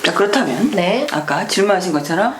자, 그렇다면 네. 아까 질문하신 것처럼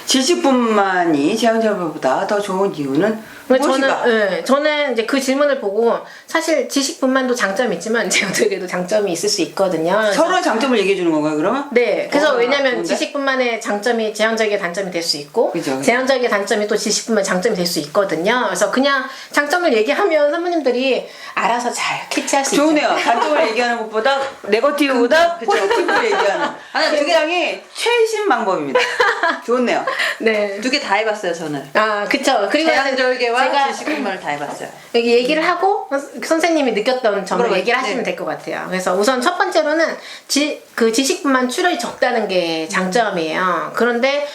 지식분만이 제왕절개보다 더 좋은 이유는 무엇인가? 저는 이제 그 질문을 보고 사실 지식분만도 장점이 있지만 제왕절개도 장점이 있을 수 있거든요. 서로의 장점을 얘기해 주는 건가요, 그러면? 네. 그래서 왜냐면 좋은데? 지식분만의 장점이 제왕절개의 단점이 될 수 있고 그죠. 제왕절개의 단점이 또 지식분만의 장점이 될 수 있거든요. 그래서 그냥 장점을 얘기하면 선배님들이 알아서 잘 캐치할 수 있죠. 좋으네요. 단점을 얘기하는 것보다 네거티브보다 포지티브를 얘기하는 굉장히 최신 방법입니다. 좋네요. 네. 두 개 다 해봤어요 저는. 아, 그쵸. 그리고 제왕절개와 제가 지식분만을 다 해봤어요. 여기 얘기를 하고 선생님이 느꼈던 점을 물어봐요. 얘기를 하시면 네. 될 것 같아요. 그래서 우선 첫 번째로는 그 지식분만 출혈이 적다는 게 장점이에요. 그런데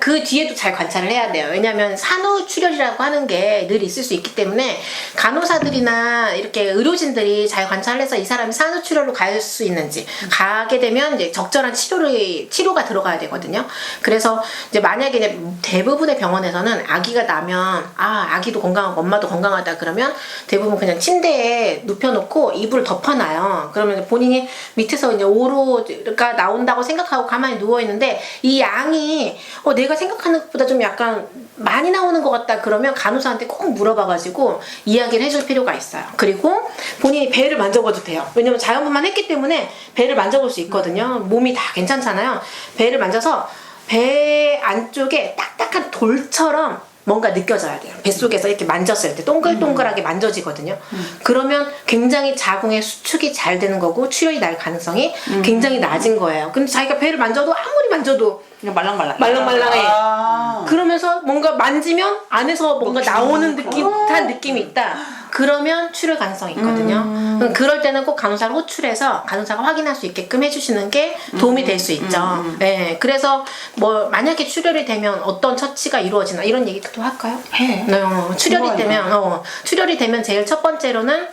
그 뒤에도 잘 관찰을 해야 돼요. 왜냐하면 산후출혈이라고 하는 게 늘 있을 수 있기 때문에 간호사들이나 이렇게 의료진들이 잘 관찰해서 이 사람이 산후출혈로 갈 수 있는지 가게 되면 이제 적절한 치료가 들어가야 되거든요. 그래서 이제 만약에 이제 대부분의 병원에서는 아기가 나면 아기도 건강하고 엄마도 건강하다 그러면 대부분 그냥 침대에 눕혀놓고 이불을 덮어놔요. 그러면 본인이 밑에서 이제 오로가 나온다고 생각하고 가만히 누워 있는데 이 양이 내가 생각하는 것보다 좀 약간 많이 나오는 것 같다 그러면 간호사한테 꼭 물어봐가지고 이야기를 해줄 필요가 있어요. 그리고 본인이 배를 만져봐도 돼요. 왜냐면 자연분만 했기 때문에 배를 만져볼 수 있거든요. 몸이 다 괜찮잖아요. 배를 만져서 배 안쪽에 딱딱한 돌처럼 뭔가 느껴져야 돼요. 뱃속에서 이렇게 만졌을 때 동글동글하게 만져지거든요. 그러면 굉장히 자궁의 수축이 잘 되는 거고 출혈이 날 가능성이 굉장히 낮은 거예요. 근데 자기가 배를 만져도 아무리 만져도 그냥 말랑말랑. 말랑말랑해. 그러면서 뭔가 만지면 안에서 뭔가 나오는 듯한 느낌이 있다. 그러면 출혈 가능성이 있거든요. 그럴 때는 꼭 간호사를 호출해서 간호사가 확인할 수 있게끔 해주시는 게 도움이 될 수 있죠. 네, 그래서 뭐 만약에 출혈이 되면 어떤 처치가 이루어지나 이런 얘기도 할까요? 해. 네, 출혈이 되면 제일 첫 번째로는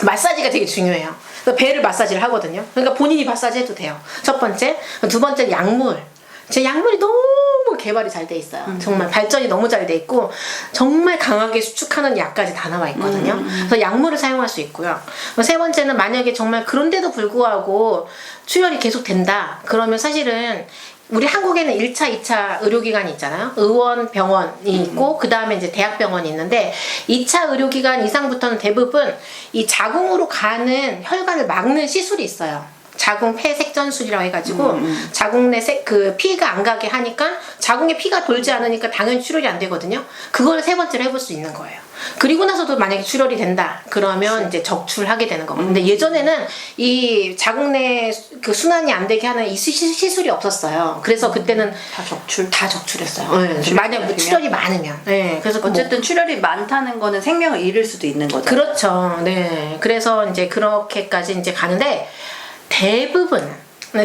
마사지가 되게 중요해요. 그래서 배를 마사지를 하거든요. 그러니까 본인이 마사지 해도 돼요. 첫 번째. 두 번째 약물. 제 약물이 너무 개발이 잘 돼 있어요. 정말 발전이 너무 잘 돼 있고 정말 강하게 수축하는 약까지 다 나와 있거든요. 그래서 약물을 사용할 수 있고요. 세 번째는 만약에 정말 그런데도 불구하고 출혈이 계속 된다. 그러면 사실은 우리 한국에는 1차, 2차 의료기관이 있잖아요. 의원, 병원이 있고 그 다음에 이제 대학병원이 있는데 2차 의료기관 이상부터는 대부분 이 자궁으로 가는 혈관을 막는 시술이 있어요. 자궁 폐색전술이라고 해가지고 자궁 내 그 피가 안 가게 하니까 자궁에 피가 돌지 않으니까 당연히 출혈이 안 되거든요. 그걸 세 번째로 해볼 수 있는 거예요. 그리고 나서도 만약에 출혈이 된다 그러면 이제 적출하게 되는 거거든요. 근데 예전에는 이 자궁 내 그 순환이 안 되게 하는 이 시술이 없었어요. 그래서 그때는 다 적출했어요. 네. 만약 뭐 출혈이 많으면. 네. 그래서 어쨌든 출혈이 많다는 거는 생명을 잃을 수도 있는 거죠. 그렇죠. 네. 그래서 이제 그렇게까지 이제 가는데 대부분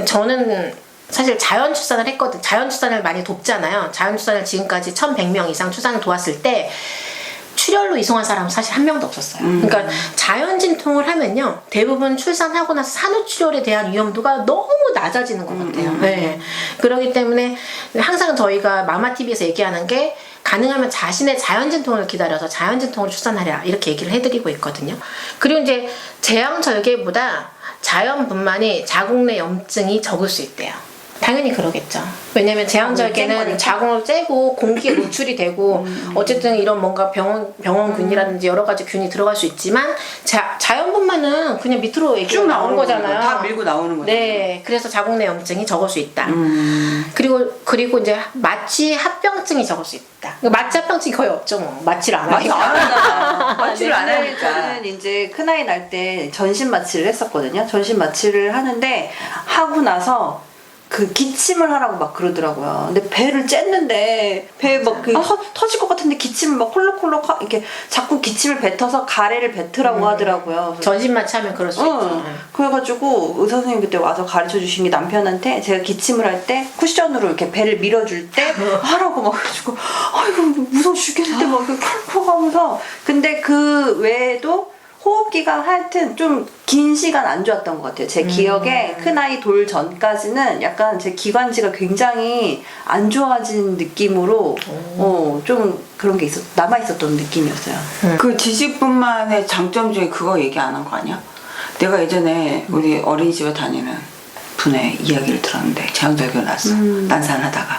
저는 사실 자연 출산을 했거든. 자연 출산을 많이 돕잖아요. 자연 출산을 지금까지 1,100명 이상 출산을 도왔을 때 출혈로 이송한 사람은 사실 한 명도 없었어요. 그러니까 자연 진통을 하면요 대부분 출산하고 나서 산후출혈에 대한 위험도가 너무 낮아지는 것 같아요. 네. 그렇기 때문에 항상 저희가 마마TV에서 얘기하는 게 가능하면 자신의 자연진통을 기다려서 자연진통을 출산하라 이렇게 얘기를 해드리고 있거든요. 그리고 이제 제왕절개보다 자연분만이 자궁 내 염증이 적을 수 있대요. 당연히 그러겠죠. 왜냐면 제왕절개는 자궁을 째고 공기에 노출이 되고 어쨌든 이런 뭔가 병원균이라든지 여러 가지 균이 들어갈 수 있지만 자연분만은 그냥 밑으로 쭉 나오는 거잖아요. 다 밀고 나오는 거죠. 네, 그래서 자궁 내 염증이 적을 수 있다. 그리고 이제 마취 합병증이 적을 수 있다. 마취 합병증이 거의 없죠, 뭐. 마취를 안 하니까. 마취를 안 하니까. 저는 이제 큰아이 날 때 전신 마취를 했었거든요. 전신 마취를 하는데 하고 나서 그 기침을 하라고 막 그러더라고요. 근데 배를 쬐는데 배 막 터질 것 같은데 기침을 막 콜록콜록 이렇게 자꾸 기침을 뱉어서 가래를 뱉으라고 하더라고요. 전신 마취하면 그럴 수 있죠. 그래가지고 의사 선생님 그때 와서 가르쳐 주신 게 남편한테 제가 기침을 할 때 쿠션으로 이렇게 배를 밀어줄 때 하라고 막 그래가지고 아이고 무서워 죽겠는데 막 콜록콜록 하면서 근데 그 외에도 호흡기가 하여튼 좀 긴 시간 안 좋았던 것 같아요. 제 기억에 큰아이 돌 전까지는 약간 제 기관지가 굉장히 안 좋아진 느낌으로 좀 그런 게 남아있었던 느낌이었어요. 그 지식분만의 장점 중에 그거 얘기 안 한 거 아니야? 내가 예전에 우리 어린이집에 다니는 분의 이야기를 들었는데 제왕절개가 났어. 난산하다가.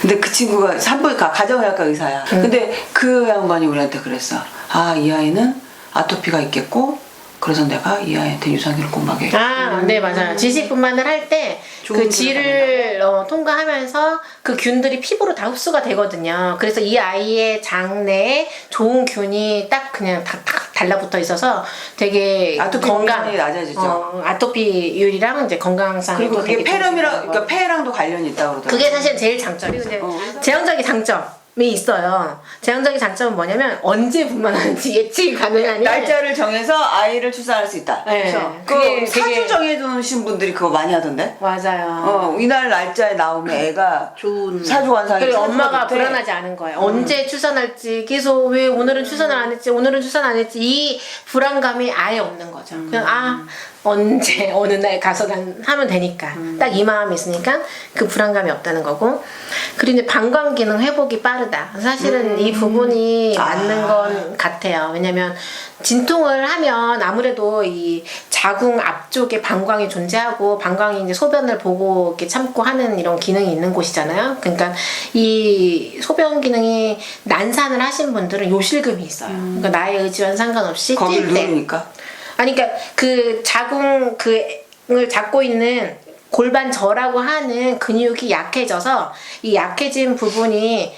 근데 그 친구가 산부인과 가정의학과 의사야. 근데 그 양반이 우리한테 그랬어. 아, 이 아이는 아토피가 있겠고 그래서 내가 이 아이한테 유산균을 꼭 먹여야겠다. 아, 네, 맞아요. 지식분만을 할 때 그 지를 통과하면서 그 균들이 피부로 다 흡수가 되거든요. 그래서 이 아이의 장내에 좋은 균이 딱 그냥 다 달라붙어 있어서 되게 아토피 건강, 낮아지죠. 아토피율이랑 이제 건강상 그리고 그게 폐렴이랑 그러니까 폐랑도 관련이 있다고 그러더라고요. 그게 사실 제일 장점이고 이제 제왕적인 장점이 있어요. 제왕적인 장점은 뭐냐면 언제 분만하는지 예측이 가능하니 날짜를 정해서 아이를 출산할 수 있다. 네. 그래서 그게 그 사주 되게- 정해두신 분들이 그거 많이 하던데. 맞아요. 이날 날짜에 나오면 애가 좋은 사주 관상이 그리고 엄마가 찾아볼 때 불안하지 않은 거예요. 언제 출산할지 계속 왜 오늘은 출산을 안 했지 오늘은 출산 안 했지 이 불안감이 아예 없는 거죠. 그냥 언제 어느 날 가서 난 하면 되니까 딱 이 마음이 있으니까 그 불안감이 없다는 거고 그리고 이제 방광 기능 회복이 빠르다. 사실은 이 부분이 맞는 건 같아요. 왜냐면 진통을 하면 아무래도 이 자궁 앞쪽에 방광이 존재하고 방광이 이제 소변을 보고 이렇게 참고 하는 이런 기능이 있는 곳이잖아요. 그러니까 이 소변 기능이 난산을 하신 분들은 요실금이 있어요. 그러니까 나의 의지와는 상관없이 거기를 뛸 때. 누르니까. 아니 그러니까 그 자궁 그을 잡고 있는 골반저라고 하는 근육이 약해져서 이 약해진 부분이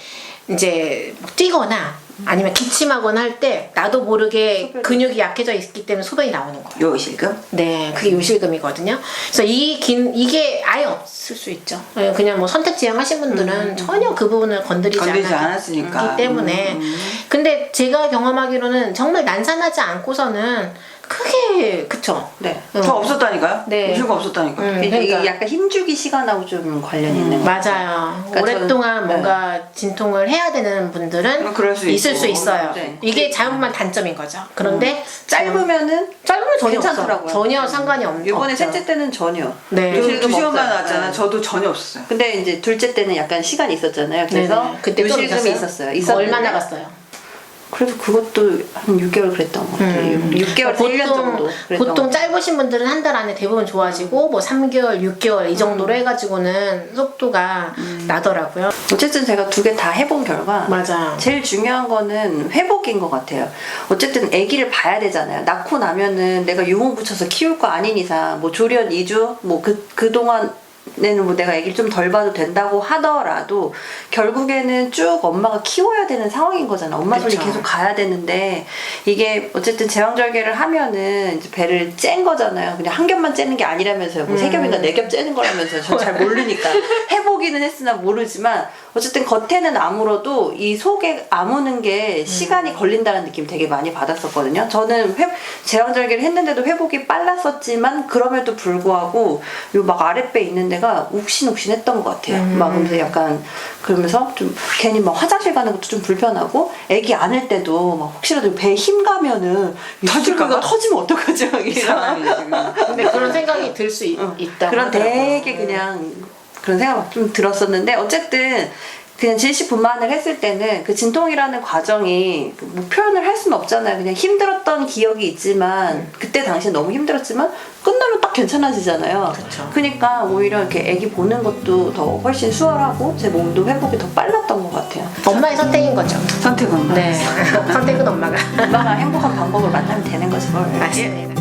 이제 뛰거나 아니면 기침하거나 할 때 나도 모르게 근육이 약해져 있기 때문에 소변이 나오는 거예요. 요실금? 네, 그게 요실금이거든요. 그래서 이게 아예 없을 수 있죠. 예, 그냥 뭐 선택 지향하신 분들은 전혀 그 부분을 건드리지 않았으니까. 때문에. 근데 제가 경험하기로는 정말 난산하지 않고서는 크게 그쵸. 네. 저 없었다니까요? 네. 요실금 없었다니까요. 이게 그러니까. 약간 힘주기 시간하고 좀 관련이 있는 것 같아요. 맞아요. 그러니까 오랫동안 저는- 뭔가 진통을 해야 되는 분들은 그럴 수 있을 있고. 수 있어요. 네. 이게 자연분만 단점인 거죠. 그런데 짧으면은 짧으면 전혀 괜찮더라고요. 없어. 전혀 상관이 없는 이번에 셋째 때는 전혀. 네. 요즘 2시간만 없어요. 나왔잖아. 네. 저도 전혀 없었어요. 근데 이제 둘째 때는 약간 시간이 있었잖아요. 그래서 네네. 그때 좀 요실금이 있었어요. 얼마나 갔어요? 그래도 그것도 한 6개월 그랬던 것 같아요. 6개월, 1년 정도. 그랬던 보통 것 같아요. 짧으신 분들은 한 달 안에 대부분 좋아지고 뭐 3개월, 6개월 이 정도로 해가지고는 속도가 나더라고요. 어쨌든 제가 두 개 다 해본 결과 맞아. 제일 중요한 거는 회복인 것 같아요. 어쨌든 아기를 봐야 되잖아요. 낳고 나면은 내가 유모 붙여서 키울 거 아닌 이상 뭐 조련 2주 뭐 그동안 내는 뭐 내가 아기를 좀 덜 봐도 된다고 하더라도 결국에는 쭉 엄마가 키워야 되는 상황인 거잖아. 엄마 손이 그쵸. 계속 가야 되는데 이게 어쨌든 제왕절개를 하면은 이제 배를 짠 거잖아요. 그냥 한 겹만 째는 게 아니라면서요. 뭐 세 겹인가 네 겹 째는 거라면서요. 전 잘 모르니까 해보기는 했으나 모르지만 어쨌든 겉에는 아물어도 이 속에 아무는 게 시간이 걸린다는 느낌 되게 많이 받았었거든요. 저는 제왕절개를 했는데도 회복이 빨랐었지만 그럼에도 불구하고 요 막 아랫배 있는 데가 욱신욱신했던 것 같아요. 막 그러면서 약간 그러면서 좀 괜히 막 화장실 가는 것도 좀 불편하고 애기 안을 때도 막 혹시라도 배에 힘 가면은 터질까 봐? 터지면 어떡하지 막 이런 이상하네, 지금. 근데 그런 생각이 들 수 있다고 그런 하더라고요. 되게 그냥 그런 생각 좀 들었었는데 어쨌든 그냥 질식분만을 했을 때는 그 진통이라는 과정이 뭐 표현을 할 수는 없잖아요. 그냥 힘들었던 기억이 있지만 그때 당시에 너무 힘들었지만 끝나면 딱 괜찮아지잖아요. 그쵸. 그러니까 오히려 이렇게 애기 보는 것도 더 훨씬 수월하고 제 몸도 회복이 더 빨랐던 것 같아요. 엄마의 선택인 거죠. 선택은. 네. 선택은 엄마가. 엄마가 행복한 방법을 만나면 되는 거지 뭘. 맞습니다.